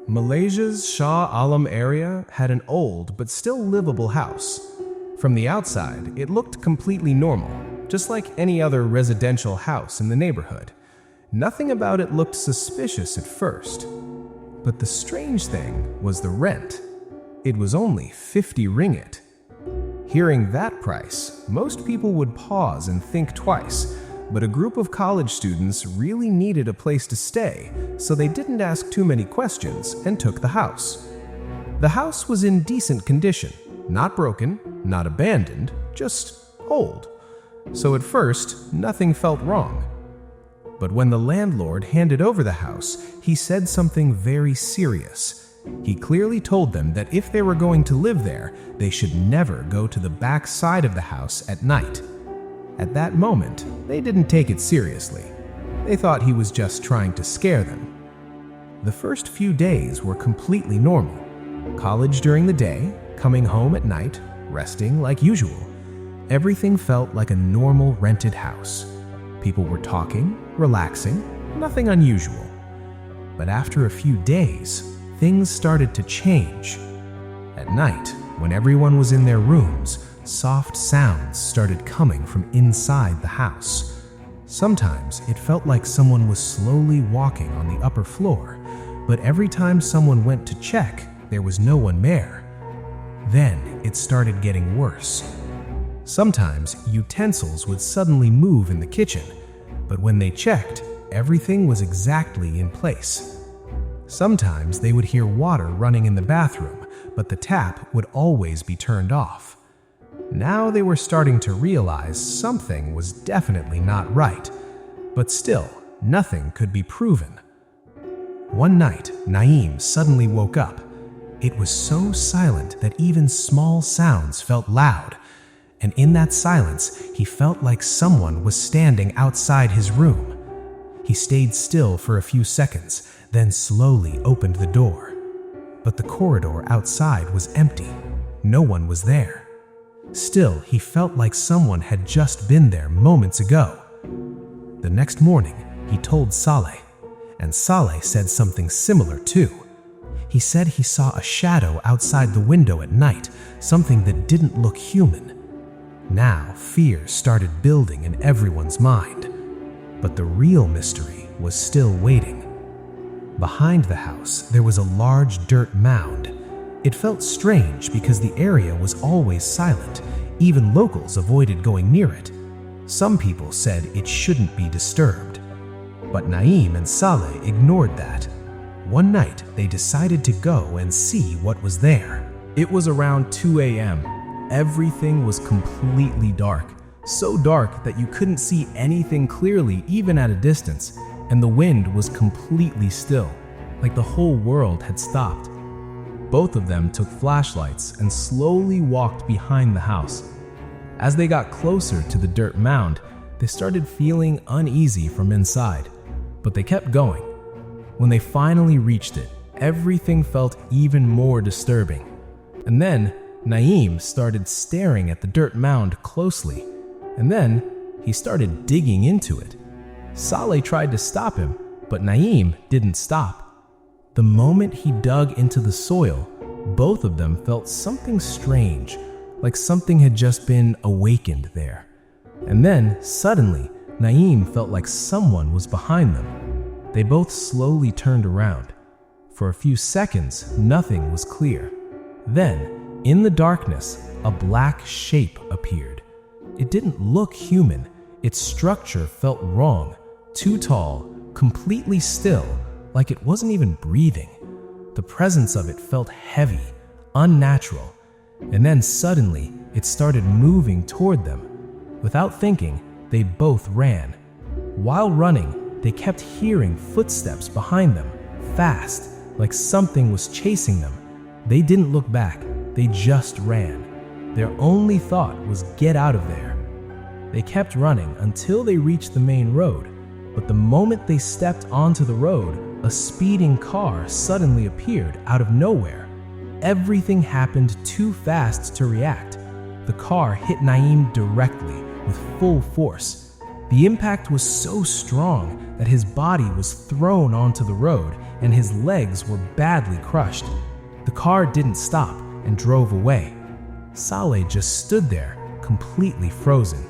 Malaysia's Shah Alam area had an old but still livable house. From the outside, it looked completely normal, just like any other residential house in the neighborhood. Nothing about it looked suspicious at first. But the strange thing was the rent. It was only 50 ringgit. Hearing that price, most people would pause and think twice, but a group of college students really needed a place to stay, so they didn't ask too many questions and took the house. The house was in decent condition, not broken, not abandoned, just old. So at first, nothing felt wrong. But when the landlord handed over the house, he said something very serious. He clearly told them that if they were going to live there, they should never go to the back side of the house at night. At that moment, they didn't take it seriously. They thought he was just trying to scare them. The first few days were completely normal. College during the day, coming home at night, resting like usual. Everything felt like a normal rented house. People were talking, relaxing, nothing unusual. But after a few days, things started to change. At night, when everyone was in their rooms, soft sounds started coming from inside the house. Sometimes it felt like someone was slowly walking on the upper floor, but every time someone went to check, there was no one there. Then it started getting worse. Sometimes utensils would suddenly move in the kitchen, but when they checked, everything was exactly in place. Sometimes they would hear water running in the bathroom, but the tap would always be turned off. Now they were starting to realize something was definitely not right, but still, nothing could be proven. One night, Naeem suddenly woke up. It was so silent that even small sounds felt loud, and in that silence, he felt like someone was standing outside his room. He stayed still for a few seconds, then slowly opened the door. But the corridor outside was empty. No one was there. Still, he felt like someone had just been there moments ago. The next morning, he told Saleh, and Saleh said something similar too. He said he saw a shadow outside the window at night, something that didn't look human. Now, fear started building in everyone's mind. But the real mystery was still waiting. Behind the house, there was a large dirt mound. It felt strange because the area was always silent. Even locals avoided going near it. Some people said it shouldn't be disturbed. But Naeem and Saleh ignored that. One night, they decided to go and see what was there. It was around 2 a.m. Everything was completely dark. So dark that you couldn't see anything clearly even at a distance, and the wind was completely still, like the whole world had stopped. Both of them took flashlights and slowly walked behind the house. As they got closer to the dirt mound, they started feeling uneasy from inside, but they kept going. When they finally reached it, everything felt even more disturbing. And then Naeem started staring at the dirt mound closely, and then he started digging into it. Saleh tried to stop him, but Naeem didn't stop. The moment he dug into the soil, both of them felt something strange, like something had just been awakened there. And then, suddenly, Naeem felt like someone was behind them. They both slowly turned around. For a few seconds, nothing was clear. Then, in the darkness, a black shape appeared. It didn't look human. Its structure felt wrong, too tall, completely still, like it wasn't even breathing. The presence of it felt heavy, unnatural, and then suddenly it started moving toward them. Without thinking, they both ran. While running, they kept hearing footsteps behind them, fast, like something was chasing them. They didn't look back, they just ran. Their only thought was get out of there. They kept running until they reached the main road, but the moment they stepped onto the road, a speeding car suddenly appeared out of nowhere. Everything happened too fast to react. The car hit Naeem directly with full force. The impact was so strong that his body was thrown onto the road, and his legs were badly crushed. The car didn't stop and drove away. Saleh just stood there, completely frozen.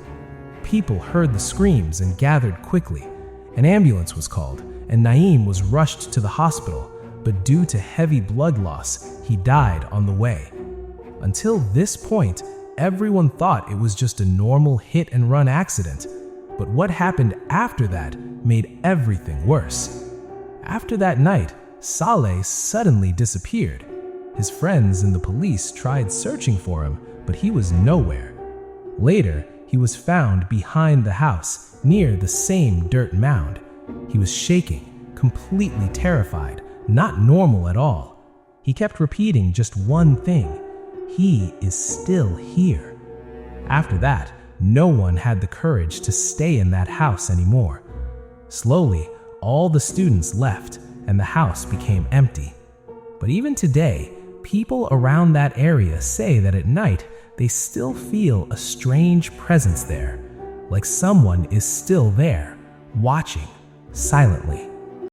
People heard the screams and gathered quickly. An ambulance was called, and Naeem was rushed to the hospital, but due to heavy blood loss, he died on the way. Until this point, everyone thought it was just a normal hit-and-run accident, but what happened after that made everything worse. After that night, Saleh suddenly disappeared. His friends and the police tried searching for him, but he was nowhere. Later, he was found behind the house, near the same dirt mound. He was shaking, completely terrified, not normal at all. He kept repeating just one thing: he is still here. After that, no one had the courage to stay in that house anymore. Slowly, all the students left, and the house became empty. But even today, people around that area say that at night, they still feel a strange presence there, like someone is still there, watching silently.